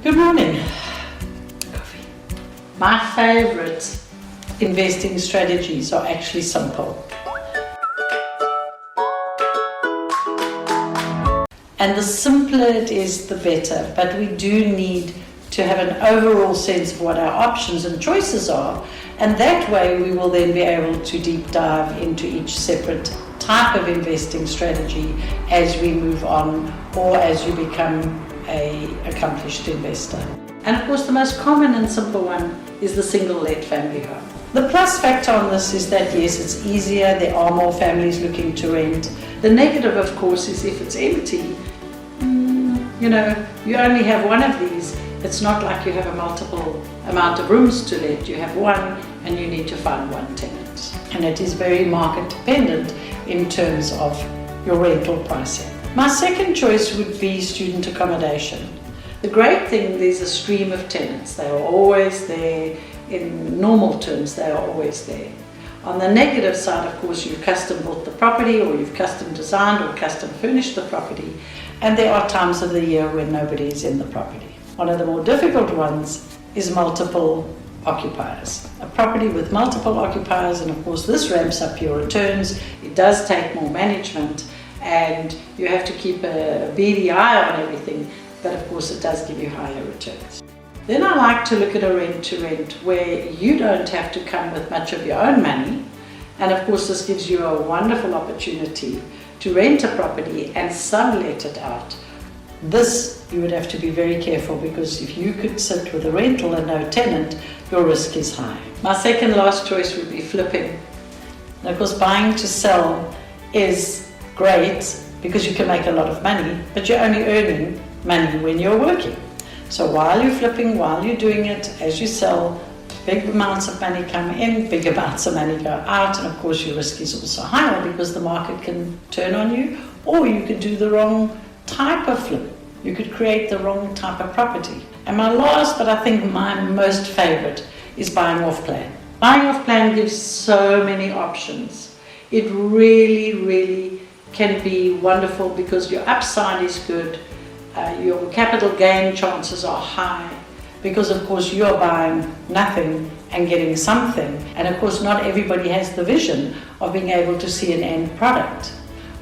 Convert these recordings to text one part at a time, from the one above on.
Good morning. Coffee. My favorite investing strategies are actually simple. And the simpler it is, the better. But we do need to have an overall sense of what our options and choices are. And that way we will then be able to deep dive into each separate type of investing strategy as we move on or as you become an accomplished investor. And of course the most common and simple one is the single-let family home. The plus factor on this is that yes, it's easier, there are more families looking to rent. The negative of course is if it's empty, you only have one of these. It's not like you have a multiple amount of rooms to let. You have one and you need to find one tenant. And it is very market dependent in terms of your rental pricing. My second choice would be student accommodation. The great thing, there's a stream of tenants. They are always there. In normal terms, they are always there. On the negative side, of course, you've custom built the property or you've custom designed or custom furnished the property, and there are times of the year when nobody is in the property. One of the more difficult ones is multiple occupiers. A property with multiple occupiers, and of course this ramps up your returns. It does take more management and you have to keep a beady eye on everything, but of course it does give you higher returns. Then I like to look at a rent-to-rent where you don't have to come with much of your own money, and of course this gives you a wonderful opportunity to rent a property and sublet it out. This you would have to be very careful, because if you could sit with a rental and no tenant, your risk is high. My second last choice would be flipping. And of course buying to sell is great because you can make a lot of money, but you're only earning money when you're working. So while you're flipping, while you're doing it, as you sell, big amounts of money come in, big amounts of money go out, and of course your risk is also higher because the market can turn on you, or you could do the wrong type of flip. You could create the wrong type of property. And my last, but I think my most favorite, is buying off plan. Buying off plan gives so many options. It really can be wonderful because your upside is good, your capital gain chances are high, because of course you're buying nothing and getting something. And of course not everybody has the vision of being able to see an end product.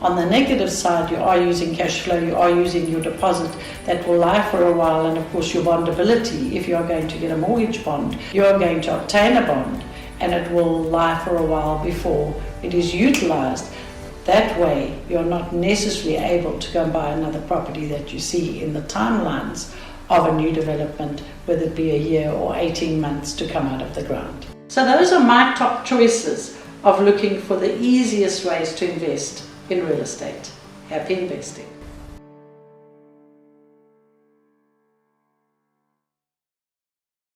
On the negative side, you are using cash flow, you are using your deposit that will lie for a while, and of course your bondability. If you are going to get a mortgage bond, you are going to obtain a bond and it will lie for a while before it is utilized. That way you're not necessarily able to go and buy another property that you see in the timelines of a new development, whether it be a year or 18 months to come out of the ground. So those are my top choices of looking for the easiest ways to invest in real estate. Happy investing.